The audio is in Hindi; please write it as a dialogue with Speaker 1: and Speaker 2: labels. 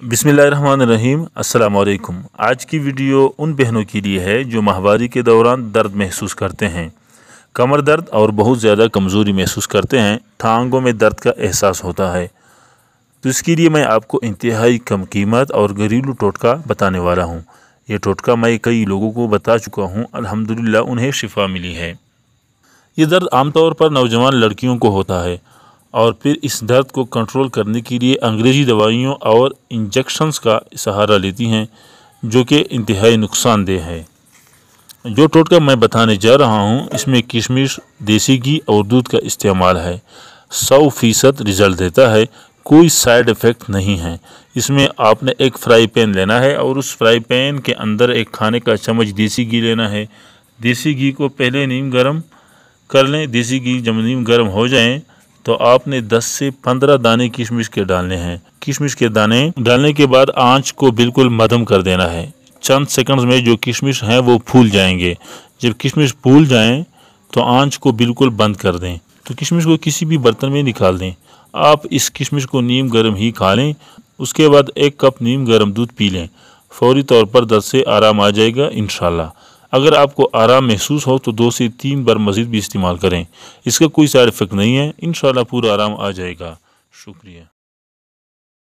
Speaker 1: बिस्मिल्लाहिर्रहमानिर्रहीम। अस्सलाम वालेकुम। आज की वीडियो उन बहनों के लिए है जो माहवारी के दौरान दर्द महसूस करते हैं, कमर दर्द और बहुत ज़्यादा कमज़ोरी महसूस करते हैं, टांगों में दर्द का एहसास होता है। तो इसके लिए मैं आपको इंतहाई कम कीमत और घरेलू टोटका बताने वाला हूँ। ये टोटका मैं कई लोगों को बता चुका हूँ, अल्हम्दुलिल्लाह उन्हें शिफा मिली है। ये दर्द आमतौर पर नौजवान लड़कियों को होता है और फिर इस दर्द को कंट्रोल करने के लिए अंग्रेज़ी दवाइयों और इंजेक्शंस का सहारा लेती हैं, जो कि इंतहाई नुकसानदेह है। जो टोटका मैं बताने जा रहा हूँ इसमें किशमिश, देसी घी और दूध का इस्तेमाल है। 100% रिज़ल्ट देता है, कोई साइड इफ़ेक्ट नहीं है। इसमें आपने एक फ्राई पैन लेना है और उस फ्राई पैन के अंदर एक खाने का चम्मच देसी घी लेना है। देसी घी को पहले नीम गर्म कर लें। देसी घी जब नीम गर्म हो जाएं तो आपने 10 से 15 दाने किशमिश के डालने हैं। किशमिश के दाने डालने के बाद आंच को बिल्कुल मध्यम कर देना है। चंद सेकंड्स में जो किशमिश हैं वो फूल जाएंगे। जब किशमिश फूल जाएं तो आंच को बिल्कुल बंद कर दें। तो किशमिश को किसी भी बर्तन में निकाल दें। आप इस किशमिश को नीम गर्म ही खा लें। उसके बाद 1 कप नीम गर्म दूध पी लें। फौरी तौर पर दर्द से आराम आ जाएगा इंशाल्लाह। अगर आपको आराम महसूस हो तो 2 से 3 बार मज़ीद भी इस्तेमाल करें। इसका कोई साइड इफ़ेक्ट नहीं है, इंशाल्लाह पूरा आराम आ जाएगा। शुक्रिया।